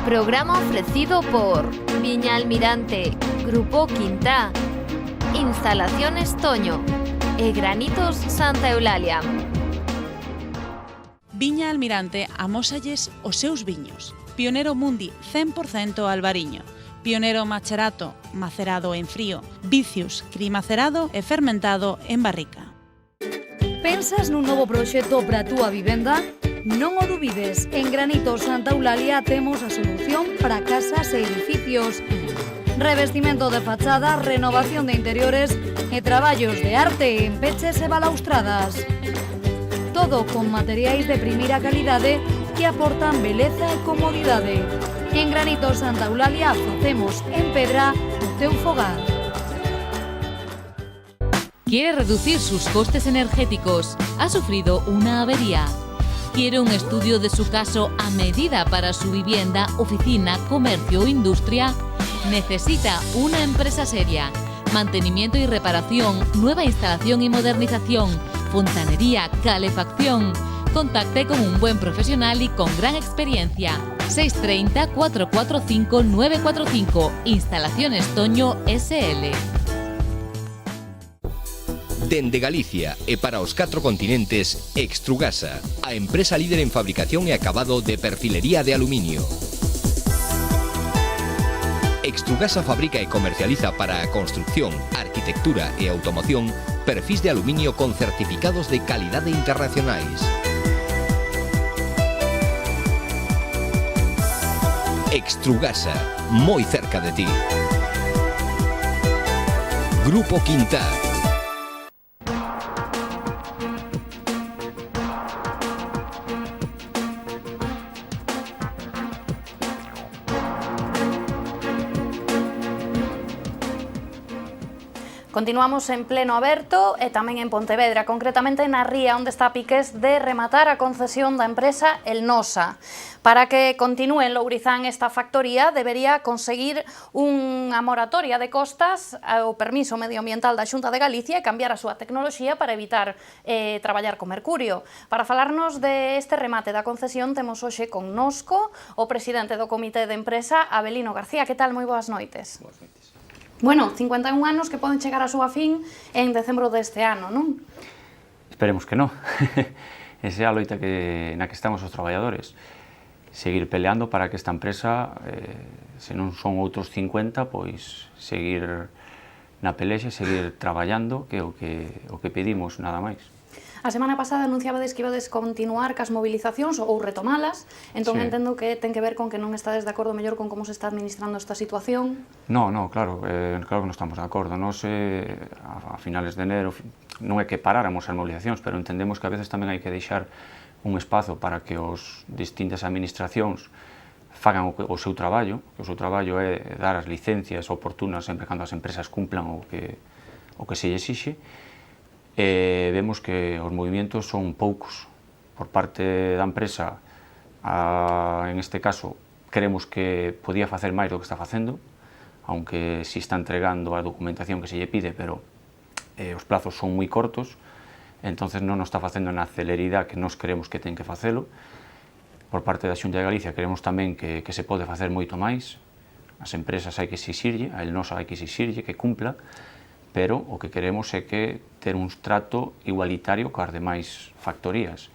Programa ofrecido por Viña Almirante, Grupo Quintá, Instalaciones Toño e Granitos Santa Eulalia. Viña Almirante amósalles os seus viños. Pionero Mundi 100% albariño. Pionero Macherato, macerado en frío. Vicius, crimacerado e fermentado en barrica. Pensas nun novo proxecto para a túa vivenda? Non o dubides, en Granitos Santa Eulalia temos a solución para casas e edificios. Revestimento de fachada, renovación de interiores e traballos de arte en peches e balaustradas. Todo con materiais de primeira calidade que aportan beleza e comodidade. En Granitos Santa Eulalia facemos en pedra o teu fogar. ¿Quiere reducir sus costes energéticos? ¿Ha sufrido una avería? ¿Quiere un estudio de su caso a medida para su vivienda, oficina, comercio o industria? Necesita una empresa seria. Mantenimiento y reparación, nueva instalación y modernización, fontanería, calefacción. Contacte con un buen profesional y con gran experiencia. 630 445 945. Instalaciones Toño SL. Dende Galicia e para os 4 continentes, Extrugasa, a empresa líder en fabricación e acabado de perfilería de aluminio. Extrugasa fabrica e comercializa para a construcción, arquitectura e automoción perfis de aluminio con certificados de calidade internacionais. Extrugasa, moi cerca de ti. Grupo Quintá. Continuamos en pleno aberto e tamén en Pontevedra, concretamente na ría onde está a piques de rematar a concesión da empresa El Nosa. Para que continúe en Lourizán esta factoría, debería conseguir unha moratoria de costas ao permiso medioambiental da Xunta de Galicia e cambiar a súa tecnoloxía para evitar traballar con mercurio. Para falarnos deste remate da concesión, temos hoxe con nosco o presidente do Comité de Empresa, Avelino García. Que tal? Moi boas noites. Boas noites. Bueno, 51 anos que poden chegar a súa fin en decembro deste ano, non? Esperemos que non. Esa é a loita na que estamos os traballadores. Seguir peleando para que esta empresa, se non son outros 50, pois seguir na pelexa, seguir traballando, que é o que pedimos, nada máis. A semana pasada anunciabades que ibades continuar cas mobilizacións ou retomalas, entón entendo que ten que ver con que non estades de acordo mellor con como se está administrando esta situación. No, claro que non estamos de acordo. Nos, a finales de enero, non é que paráramos as mobilizacións, pero entendemos que a veces tamén hai que deixar un espazo para que os distintas administracións fagan o seu traballo, que o seu traballo é dar as licencias oportunas sempre cando as empresas cumplan o que se lle exixe. Vemos que os movimentos son poucos por parte da empresa. En este caso, creemos que podía facer máis do que está facendo, aunque si está entregando a documentación que se lle pide, pero os plazos son moi cortos, entonces non nos está facendo na celeridade que nos creemos que ten que facelo. Por parte da Xunta de Galicia creemos tamén que se pode facer moito máis. As empresas hai que exixirlle, a El Nosa hai que exixirlle que cumpla, pero o que queremos é que ter un trato igualitario coas demais factorías.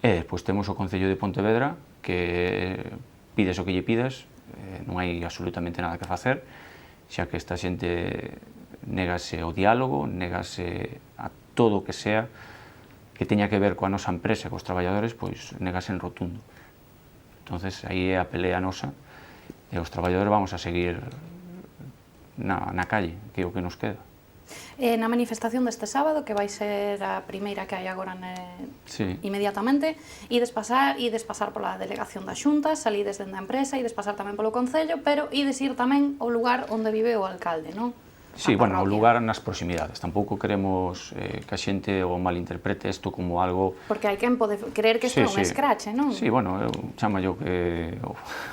E despois temos o Concello de Pontevedra, que pides o que lle pidas, non hai absolutamente nada que facer, xa que esta xente negase ao diálogo, negase a todo o que sea que teña que ver coa nosa empresa, cos traballadores, pois negase en rotundo. Entonces, aí é a pelea nosa, e os traballadores vamos a seguir na calle, que é o que nos queda. Na manifestación deste sábado, que vai ser a primeira que hai agora inmediatamente, ides pasar pola delegación da Xunta, salides dende a empresa, ides pasar tamén polo Concello, pero ides ir tamén ao lugar onde vive o alcalde, non? Sí, bueno, ao lugar nas proximidades. Tampouco queremos que a xente o malinterprete isto como algo... Porque hai quen pode creer que isto é un escrache, non? Sí, bueno, eu chamo yo que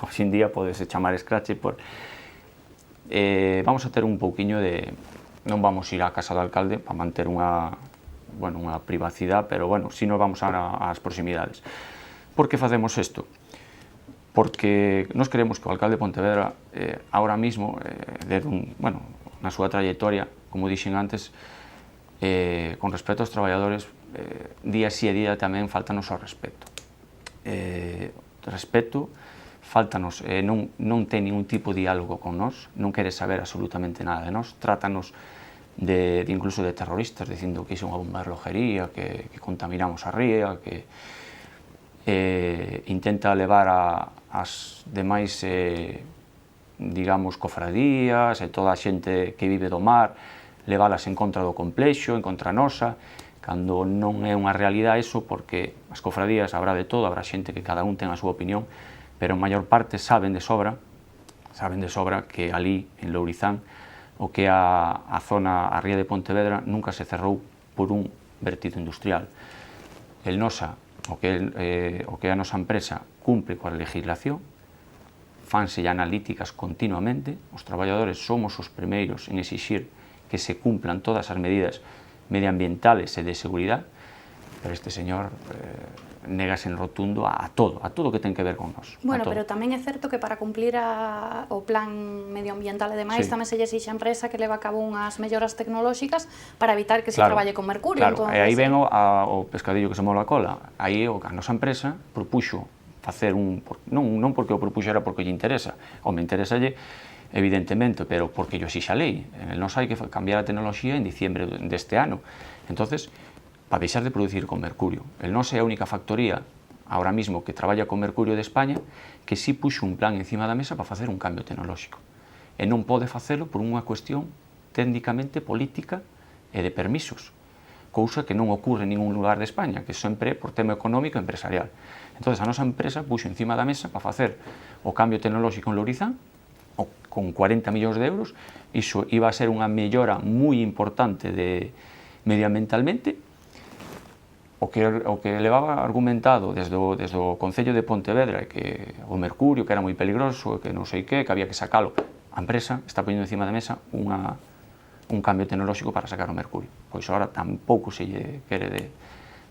hoxe en día podese chamar escrache por... Vamos a ter un pouquiño de... Non vamos ir á casa do alcalde para manter unha privacidade, pero, bueno, si nos vamos ás proximidades. Por que facemos isto? porque nos creemos que o alcalde de Pontevedra ahora mismo, na súa trayectoria, como dixen antes, con respecto aos traballadores, día sí e día tamén faltanos ao respeto. Respeto, faltanos, non ten ningún tipo de diálogo con nós, non quere saber absolutamente nada de nós, trátanos incluso de terroristas, dicindo que iso é unha bomba de relojería, que contaminamos a ría, que intenta levar as demais, digamos, cofradías e toda a xente que vive do mar, leválas en contra do complexo, en contra nosa, cando non é unha realidade iso, porque as cofradías habrá de todo, habrá xente que cada un ten a súa opinión, pero en maior parte saben de sobra que ali, en Lourizán, o que a zona, a ría de Pontevedra, nunca se cerrou por un vertido industrial. El Nosa, o que a nosa empresa, cumpre coa legislación, fanse analíticas continuamente, os traballadores somos os primeiros en exixir que se cumplan todas as medidas medioambientales e de seguridade, pero este señor negase en rotundo a todo que ten que ver con nós. Bueno, pero tamén é certo que para cumplir o plan medioambiental e demais, tamén se lle exixe a empresa que leva a cabo unhas melloras tecnolóxicas para evitar que se traballe con mercurio. Claro, e aí ven o pescadillo que se mola a cola. Aí a nosa empresa propuxo facer non porque o propuxera porque lle interesa, ou me interesalle, evidentemente, pero porque yo exixe a lei. Nos hai que cambiar a tecnoloxía en diciembre deste ano. Entonces, para deixar de producir con mercurio. El Nos é a única factoría ahora mismo que traballa con mercurio de España que si puxo un plan encima da mesa para facer un cambio tecnolóxico. E non pode facelo por unha cuestión técnicamente política e de permisos, cousa que non ocurre en ningún lugar de España, que sempre é por tema económico e empresarial. Entón, a nosa empresa puxo encima da mesa para facer o cambio tecnolóxico en Lourizán, con 40 millóns de euros, iso iba a ser unha mellora moi importante medioambientalmente. O que levaba argumentado desde o Concello de Pontevedra que o mercurio, que era moi peligroso, que non sei que había que sacalo, a empresa está poñendo encima da mesa un cambio tecnolóxico para sacar o mercurio. Pois agora tampouco se lle quere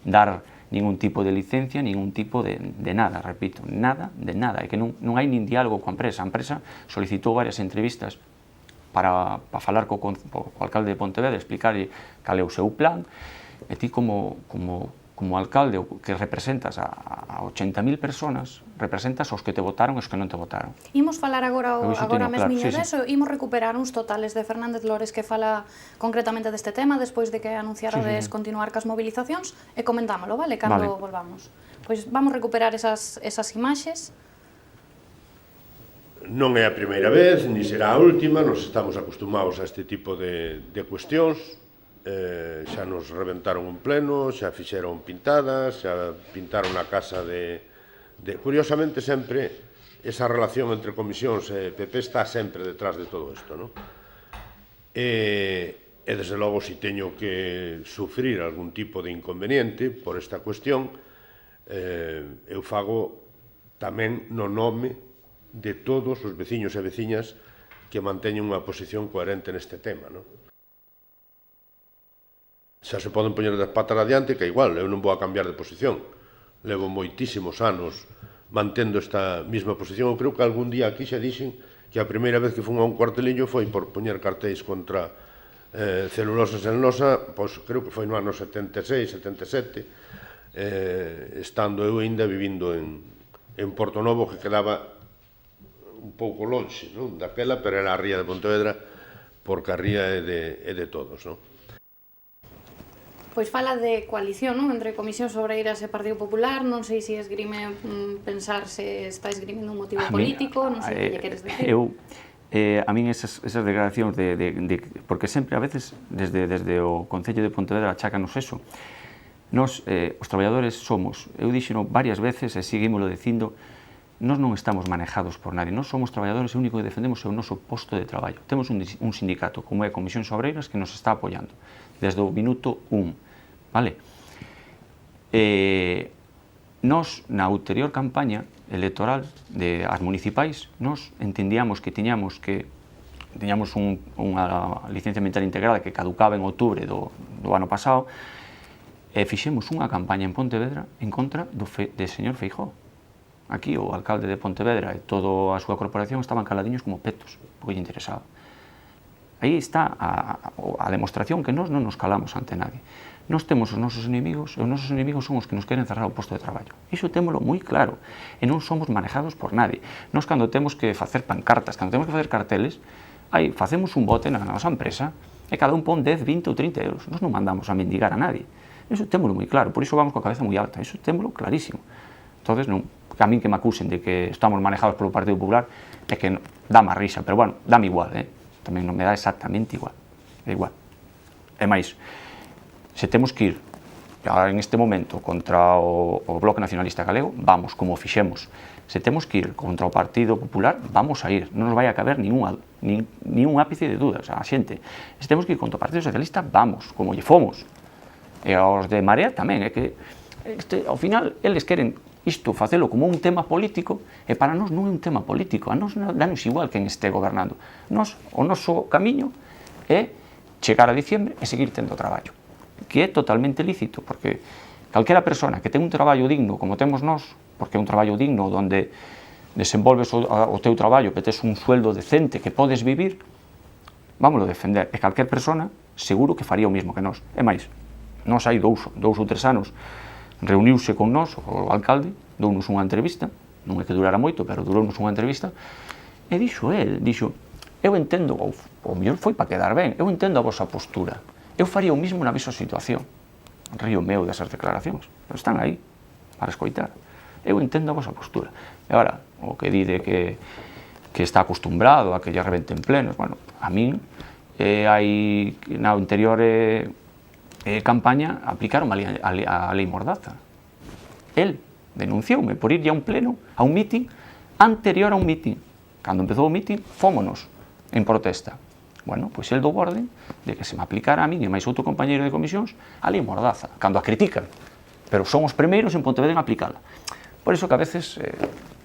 dar ningún tipo de licencia, ningún tipo de nada, repito, nada de nada, é que non hai nin diálogo coa empresa. A empresa solicitou varias entrevistas para falar co alcalde de Pontevedra, explicarlle cal é o seu plan, e ti como alcalde que representas a 80.000 personas, representas os que te votaron e os que non te votaron. Imos falar agora mesmiño deso, imos recuperar uns totales de Fernández Lores que fala concretamente deste tema despois de que anunciarades continuar cas movilizacións e comentámolo, vale? Cando volvamos. Pois vamos recuperar esas imaxes. Non é a primeira vez, ni será a última, nos estamos acostumados a este tipo de cuestións. Xa nos reventaron un pleno, xa fixeron pintadas, xa pintaron a casa Curiosamente, sempre, esa relación entre comisións e PP está sempre detrás de todo isto, non? E, desde logo, se teño que sufrir algún tipo de inconveniente por esta cuestión, eu fago tamén no nome de todos os veciños e veciñas que manteñen unha posición coherente neste tema, non? Xa se poden poñer das patas adiante, que igual, eu non vou a cambiar de posición. Levo moitísimos anos mantendo esta mesma posición. Eu creo que algún día aquí xa dixen que a primeira vez que fun a un cuartelillo foi por poñer cartéis contra celulosas en Nosa, pois creo que foi no ano 76, 77, estando eu ainda vivindo en Porto Novo, que quedaba un pouco lonxe, non? Daquela, pero era a ría de Pontevedra, porque a ría é de todos, non? Pois fala de coalición, non? Entre Comisións Obreiras e Partido Popular, non sei se esgrime pensar se está esgrimindo un motivo político, non sei que lle queres dicir. A min esas declaracións porque sempre a veces desde o Concello de Pontevedra achácanos eso. Nos, os traballadores somos, eu dixeno varias veces e seguímoslo dicindo, nós non estamos manejados por nadie, nós somos traballadores e o único que defendemos é o noso posto de traballo. Temos un sindicato como é Comisións Obreiras que nos está apoiando desde o minuto 1. Vale? Nós, na ulterior campaña electoral das municipais, nós entendíamos que tiñamos unha licencia ambiental integrada que caducaba en outubro do ano pasado e fixemos unha campaña en Pontevedra en contra do señor Feijóo. aquí o alcalde de Pontevedra e toda a súa corporación estaban caladiños como petos, porque lle interesaba. Aí está a demostración que nós non nos calamos ante nadie. Nós temos os nosos inimigos e os nosos inimigos son os que nos queren cerrar o posto de traballo. Iso témolo moi claro e non somos manejados por nadie. Nós cando temos que facer pancartas, cando temos que facer carteles, aí facemos un bote na nosa empresa e cada un pon 10, 20 ou 30 euros. Nós non mandamos a mendigar a nadie. Iso témolo moi claro, por iso vamos coa cabeza moi alta. Iso témolo clarísimo. Entonces, non, a min que me acusen de que estamos manejados polo Partido Popular é que dá má risa, pero bueno, dame igual, tamén non me dá exactamente igual. É igual. É máis, se temos que ir en este momento contra o Bloque Nacionalista Galego, vamos, como fixemos. Se temos que ir contra o Partido Popular, vamos a ir. Non nos vai a caber nin un ápice de dudas a xente. Se temos que ir contra o Partido Socialista, vamos, como lle fomos. E aos de Marea tamén, é que ao final eles queren isto facelo como un tema político e para nós non é un tema político, a nós danos igual quen este gobernando. O noso camiño é chegar a diciembre e seguir tendo traballo, que é totalmente lícito, porque calquera persona que ten un traballo digno como temos nós, porque é un traballo digno onde desenvolves o teu traballo, que tes un sueldo decente que podes vivir, vámoslo defender, e calquer persona seguro que faría o mismo que nós. É máis, nós hai 2 ou 3 anos reuniuse con nós, o alcalde, dounos unha entrevista, non é que durara moito, pero durounos unha entrevista, e dixo, eu entendo, ou mellor foi para quedar ben, eu entendo a vosa postura, eu faría o mismo na mesma situación. Río meu desas declaracións, pero están aí, para escoitar. Eu entendo a vosa postura. E agora, o que di de que está acostumbrado a que lle rebenten plenos, bueno, a min, hai na anterior campaña aplicaron a lei Mordaza. El denuncioume por ir a un pleno, a un mitin, anterior a un mitin. Cando empezou o mitin, fómonos en protesta. Bueno, pois el dou orden de que se me aplicara a mí e máis outro compañeiro de comisións a lei Mordaza, cando a critican. Pero son os primeiros en Pontevedra en aplicala. Por iso que a veces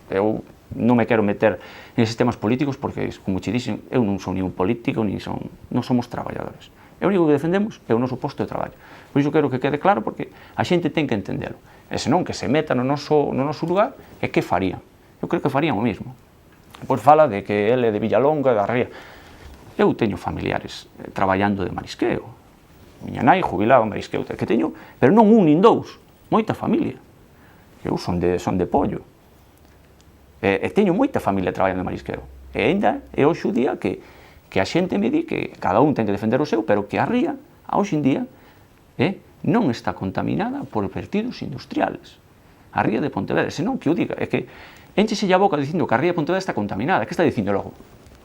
eu non me quero meter en sistemas políticos porque, como che dixen, eu non son nin un político, non somos traballadores. É o único que defendemos é o noso posto de traballo. Por iso quero que quede claro porque a xente ten que entendelo. E senón que se meta no noso lugar, e que faría? Eu creo que farían o mismo. Pois fala de que ele é de Villalonga, da Ría. Eu teño familiares traballando de marisqueo. Miña nai jubilada en marisqueo, que teño, pero non un nin dous, moita familia. Eu son de Pollo. E teño moita familia traballando de marisqueo. E ainda é hoxe o día que a xente me di que cada un ten que defender o seu, pero que a ría, hoxe en día, non está contaminada por vertidos industriales. A ría de Pontevedra, senón que o diga, é que enchese a boca dicindo que a ría de Pontevedra está contaminada. Que está dicindo logo?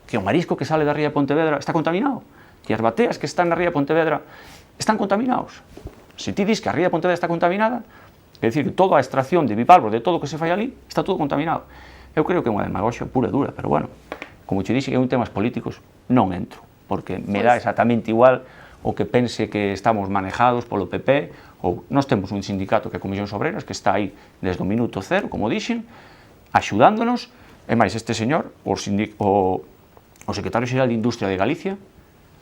Que o marisco que sale da ría de Pontevedra está contaminado? Que as bateas que están na ría de Pontevedra están contaminados? Se ti dis que a ría de Pontevedra está contaminada, é dicir, que toda a extracción de bivalvos, de todo o que se fai ali, está todo contaminado. Eu creo que é unha demagoxia pura e dura, pero bueno, como che dixe que en temas políticos non entro, porque me dá exactamente igual o que pense que estamos manejados polo PP, ou nós temos un sindicato que é Comisións Obreras, que está aí desde o minuto cero, como dixen, axudándonos, e máis este señor, o secretario xeral de Industria de Galicia,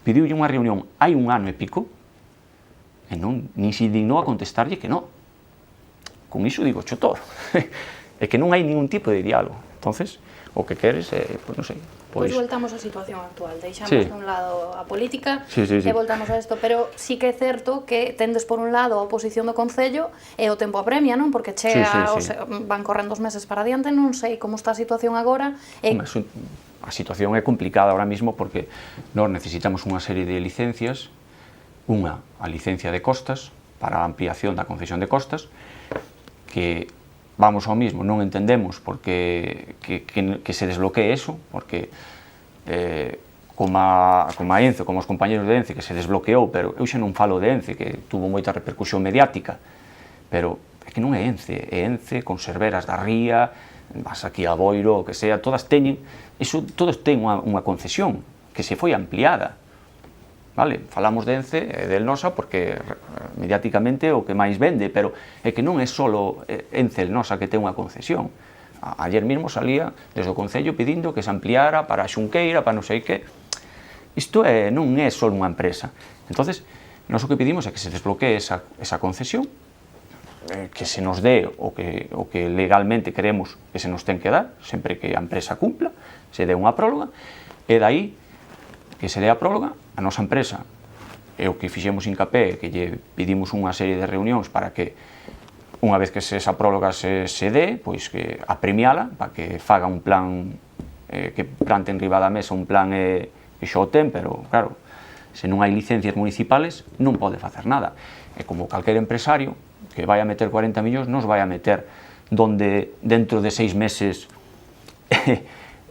pediulle unha reunión hai un ano e pico, e nin se dignou a contestarlle que non. Con iso digo, chotor, é que non hai ningún tipo de diálogo. Entonces, o que queres, pois non sei. Pois voltamos á situación actual, deixamos de un lado a política e voltamos a isto, pero sí que é certo que tendes por un lado a oposición do Concello e o tempo apremia, non? Porque van correndo os meses para adiante, non sei como está a situación agora. A situación é complicada ahora mismo porque nós necesitamos unha serie de licencias, unha, a licencia de costas, para a ampliación da concesión de costas, que vamos ao mismo, non entendemos porque que se desbloquee eso, porque como a ENCE, como os compañeros de ENCE, que se desbloqueou, pero eu xa non falo de ENCE, que tuvo moita repercusión mediática, pero é que non é ENCE, é ENCE, Conserveras da Ría, vas aquí a Boiro, o que sea, todos teñen unha concesión que se foi ampliada. Vale, falamos de ENCE e del Nosa porque mediáticamente o que máis vende, pero é que non é só ENCE el Nosa que ten unha concesión. Ayer mesmo salía desde o Concello pedindo que se ampliara para a Xunqueira, para non sei que. Isto non é só unha empresa. Entonces, nós o que pedimos é que se desbloquee esa concesión que se nos dé o que legalmente queremos que se nos ten que dar, sempre que a empresa cumpla, se dé unha próloga, e dai que se dé a próloga, a nosa empresa, e o que fixemos hincapé, que lle pedimos unha serie de reunións para que, unha vez que esa próloga se dé, pois que apremiala, para que faga un plan, que plante en riba da mesa un plan que xa o ten, pero claro, se non hai licencias municipales non pode facer nada. E como calquer empresario que vai a meter 40 millóns, non os vai a meter donde dentro de 6 meses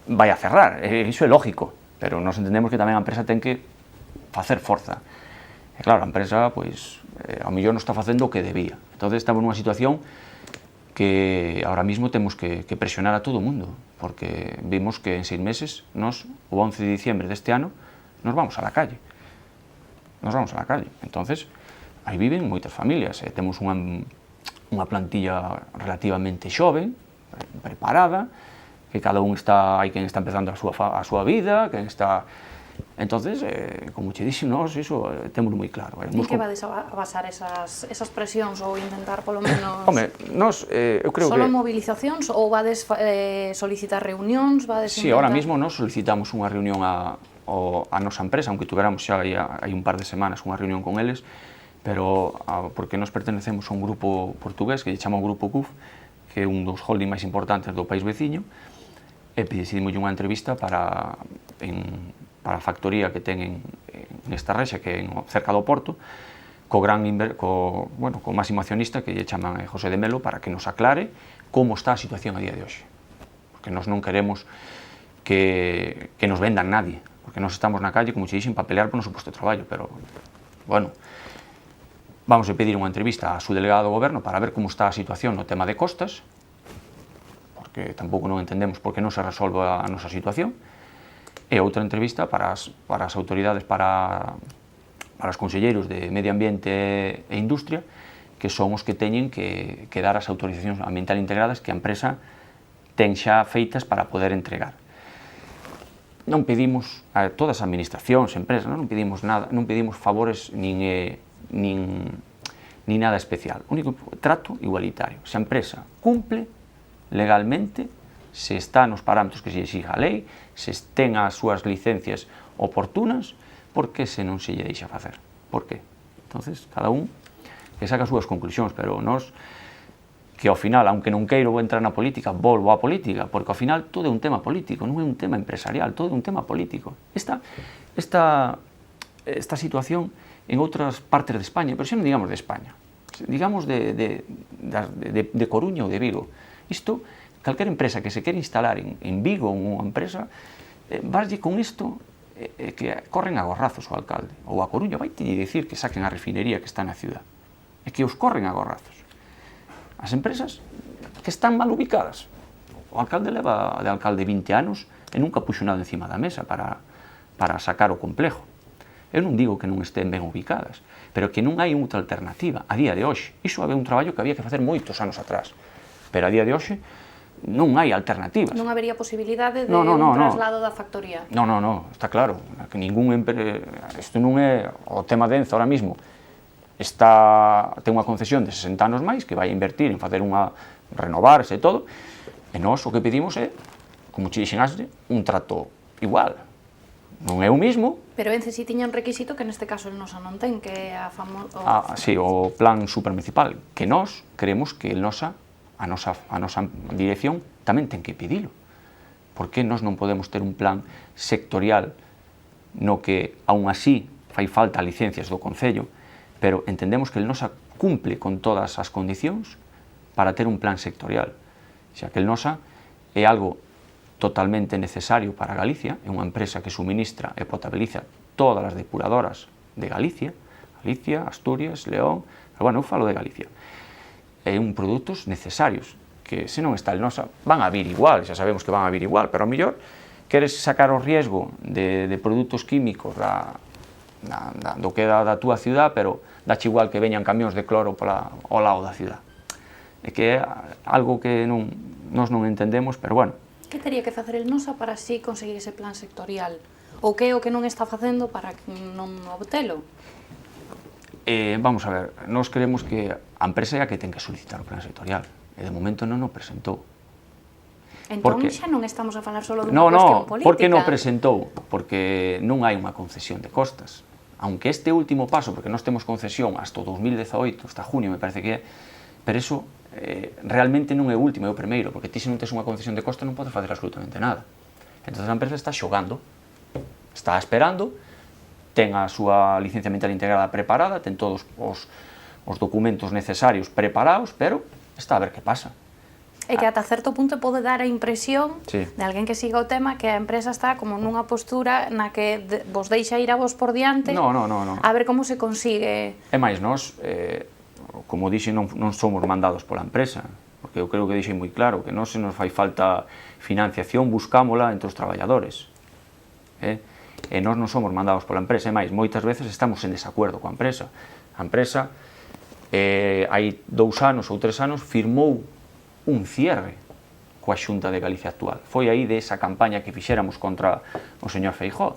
vai a cerrar. Iso é lógico, pero nos entendemos que tamén a empresa ten que facer forza. E claro, a empresa, pois, ao millón non está facendo o que debía. Entón, estamos nunha situación que ahora mismo temos que presionar a todo o mundo, porque vimos que en 6 meses, nos, o 11 de diciembre deste ano, nos vamos a la calle. Nos vamos a la calle. Entonces, aí viven moitas familias, temos unha plantilla relativamente xoven, preparada, que cada un está, hai quen está empezando a súa vida, quen está... Entonces, como che dixo, nós iso temos moi claro. En que vades a basar esas presións ou intentar polo menos... Home, nós, eu creo que... Solo movilizacións ou vades solicitar reunións? Si, ahora mismo nós solicitamos unha reunión a nosa empresa, aunque tuveramos xa hai un par de semanas unha reunión con eles, pero porque nos pertenecemos a un grupo portugués que lle chama o Grupo CUF, que é un dos holding máis importantes do país veciño, e decidimos unha entrevista para a factoría que ten nesta rexa, que é cerca do Porto, co máximo accionista que lle chaman José de Melo, para que nos aclare como está a situación a día de hoxe. Porque nós non queremos que nos vendan nadie, porque nós estamos na calle, como che dixen, para pelear por noso posto de traballo, pero, bueno, vamos a pedir unha entrevista a su delegado do goberno para ver como está a situación no tema de costas, porque tampouco non entendemos por que non se resolve a nosa situación, e outra entrevista para as autoridades, para os conselleiros de Medio Ambiente e Industria, que son os que teñen que dar as autorizacións ambiental integradas que a empresa ten xa feitas para poder entregar. Non pedimos a todas as administracións, empresas, non pedimos nada, non pedimos favores nin nada especial. O único trato igualitario. Se a empresa cumple legalmente, se está nos parámetros que se exiga a lei, se ten as súas licencias oportunas, por que se non se lle deixa facer? Por que? Entonces, cada un que saca as súas conclusións, pero nós, que ao final, aunque non queiro entrar na política, volvo á política, porque ao final todo é un tema político, non é un tema empresarial, todo é un tema político. Esta situación en outras partes de España, pero xa non digamos de España, digamos de Coruña ou de Vigo. Isto, calquera empresa que se quere instalar en Vigo ou unha empresa, vaslle con isto que corren a gorrazos o alcalde, ou a Coruña vai te dicir que saquen a refinería que está na ciudad, e que os corren a gorrazos. As empresas que están mal ubicadas. O alcalde leva de alcalde 20 anos e nunca puxo nada encima da mesa para sacar o complejo. Eu non digo que non estén ben ubicadas, pero que non hai outra alternativa a día de hoxe. Iso é un traballo que había que facer moitos anos atrás, pero a día de hoxe non hai alternativas. Non habería posibilidade de un traslado da factoría? Non, está claro. Que isto non é o tema de Enza ahora mismo. Ten unha concesión de 60 anos máis que vai a invertir en facer renovarse e todo, e nós o que pedimos é, como che dixen antes, un trato igual. Non é o mismo. Pero Ence si tiña un requisito que neste caso el Nosa non ten, que é a famosa... Sí, o plan supermunicipal, que nós queremos que el Nosa, a nosa dirección, tamén ten que pedilo. Porque nós non podemos ter un plan sectorial no que, aún así, fai falta licencias do Concello, pero entendemos que el Nosa cumple con todas as condicións para ter un plan sectorial. Xa que el Nosa é algo totalmente necesario para Galicia, é unha empresa que suministra e potabiliza todas as depuradoras de Galicia, Asturias, León, pero bueno, eu falo de Galicia. É un produtos necesarios, que se non está el Nosa, van a vir igual, xa sabemos que van a vir igual, pero ao mellor queres sacar o riesgo de produtos químicos do que da túa ciudad, pero dache igual que veñan camións de cloro ao lado da ciudad. É que é algo que nós non entendemos, pero bueno. Que teria que facer el Nosa para así conseguir ese plan sectorial? Ou que é o que non está facendo para non obtelo? Vamos a ver, nós creemos que a empresa é a que ten que solicitar o plan sectorial, e de momento non o presentou. Entón xa non estamos a falar solo dunha No, cuestión política. porque non presentou? Porque non hai unha concesión de costas. Aunque este último paso, porque nós temos concesión hasta o 2018, hasta junio me parece que é, pero eso realmente non é o último, é o primeiro, porque ti se non tes unha concesión de costas non podes facer absolutamente nada. Entón a empresa está xogando, está esperando, ten a súa licencia ambiental integrada preparada, ten todos os documentos necesarios preparados, pero está a ver que pasa. E que ata certo punto pode dar a impresión de alguén que siga o tema que a empresa está como nunha postura na que vos deixa ir a vos por diante a ver como se consigue. É máis, nós, como dixen, non somos mandados pola empresa, porque eu creo que dixen moi claro que non se nos fai falta financiación, buscámola entre os traballadores. E nós non somos mandados pola empresa, é máis, moitas veces estamos en desacuerdo coa empresa. A empresa, hai 2 anos ou 3 anos, firmou un cierre coa Xunta de Galicia actual. Foi aí de esa campaña que fixéramos contra o señor Feijóo,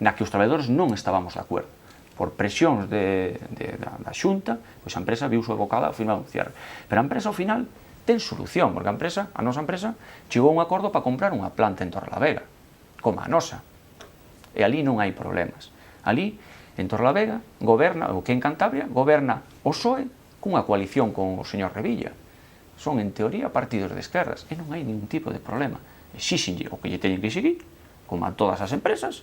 na que os traballadores non estábamos de acordo. Por presións da Xunta, pois a empresa viuse evocada a firmar un cierre. Pero a empresa, ao final, ten solución, porque a nosa empresa chegou a un acordo para comprar unha planta en Torrelavega, como a nosa. E ali non hai problemas. Ali, en Torrelavega, goberna, o que en Cantabria, goberna o PSOE cunha coalición con o señor Revilla. Son, en teoría, partidos de esquerdas, e non hai ningún tipo de problema. Exíxenlle o que lle teñen que seguir, como a todas as empresas,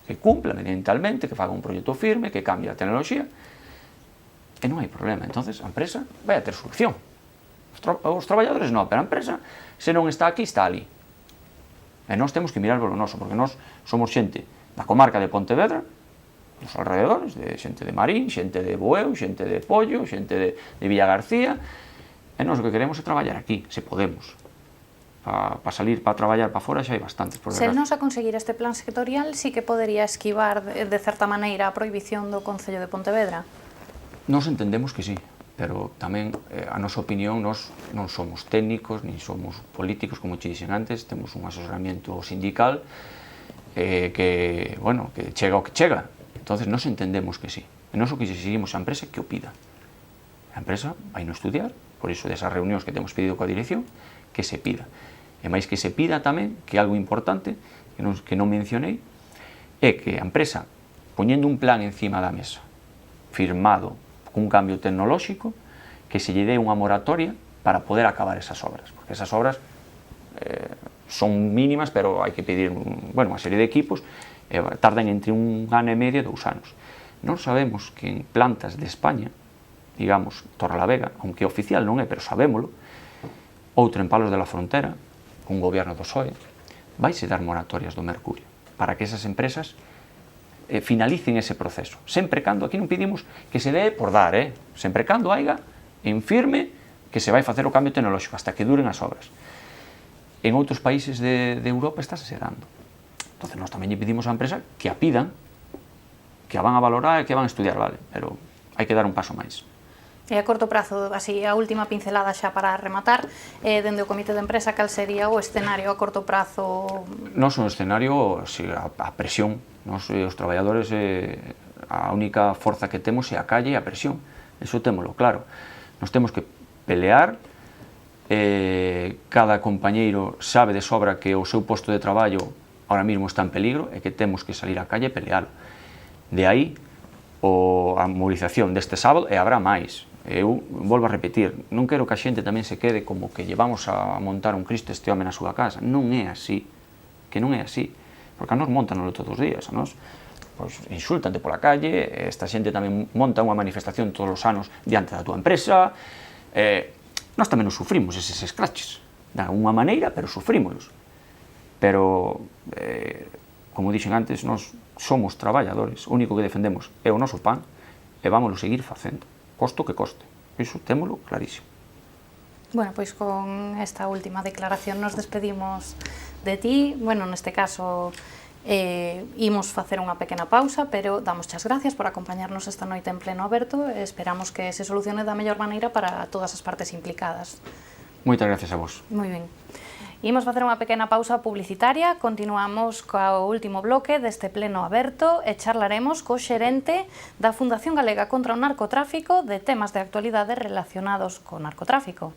que cumpla medioambientalmente, que faga un proxecto firme, que cambie a tecnoloxía, e non hai problema. Entonces, a empresa vai a ter solución. Os traballadores non, pero a empresa, se non está aquí, está ali. E nós temos que mirar polo noso, porque nós somos xente da comarca de Pontevedra, nos alrededores, xente de Marín, xente de Bueu, xente de Pollo, xente de Villagarcía. E nós o que queremos é traballar aquí, se podemos. Para salir, para traballar para fora xa hai bastantes. Se nos a conseguir este plan sectorial, sí que podería esquivar de certa maneira a prohibición do Concello de Pontevedra? Nos entendemos que sí, pero tamén a nosa opinión, nós non somos técnicos, nin somos políticos, como che dixen antes, temos un asesoramiento sindical que chega o que chega. Entonces, nos entendemos que sí. E nós o que seguimos a empresa que o pida. A empresa vai non estudiar, por iso desas reunións que temos pedido coa dirección, que se pida. E máis que se pida tamén, que é algo importante, que non mencionei, é que a empresa, poñendo un plan encima da mesa, firmado cun cambio tecnolóxico, que se lle dé unha moratoria para poder acabar esas obras, porque esas obras son mínimas, pero hai que pedir unha serie de equipos, tardan entre 1 ano e medio e 2 anos. Non sabemos que en plantas de España, digamos, Torrelavega, aunque oficial non é, pero sabémolo, outro en Palos de la Frontera, un goberno do PSOE, vaise dar moratorias do mercurio, para que esas empresas finalicen ese proceso. Sempre cando, aquí non pedimos que se dé por dar, sempre cando haiga en firme que se vai facer o cambio tecnolóxico, hasta que duren as obras. En outros países de Europa está se dando. Entón, nós tamén lle pedimos á empresa que a pidan, que a van a valorar e que a van a estudiar, vale, pero hai que dar un paso máis. E a corto prazo, así, a última pincelada xa para rematar, dende o comité de empresa, cal sería o escenario a corto prazo? Nos o escenario, a presión, nos os traballadores, a única forza que temos é a calle e a presión, eso témolo claro. Nos temos que pelear, cada compañeiro sabe de sobra que o seu posto de traballo ahora mismo está en peligro e que temos que salir á calle e pelear. De aí, a movilización deste sábado, e habrá máis. Eu volvo a repetir, non quero que a xente tamén se quede como que llevamos a montar un Cristo este home na súa casa. Non é así, que non é así, porque a nos montanolo todos os días, a nos insultante pola calle, esta xente tamén monta unha manifestación todos os anos diante da túa empresa, nós tamén nos sufrimos eses escraches, de unha maneira, pero sufrímolos. Pero, como dixen antes, nós somos traballadores, o único que defendemos é o noso pan, e vámoslo seguir facendo, costo que coste. Iso témolo clarísimo. Bueno, pois con esta última declaración nos despedimos de ti. Bueno, neste caso imos facer unha pequena pausa, pero damos as gracias por acompañarnos esta noite en pleno aberto e esperamos que se solucione da mellor maneira para todas as partes implicadas. Moitas gracias a vos. Moi ben. Imos facer unha pequena pausa publicitaria, continuamos co último bloque deste pleno aberto e charlaremos co xerente da Fundación Galega contra o Narcotráfico de temas de actualidade relacionados co narcotráfico.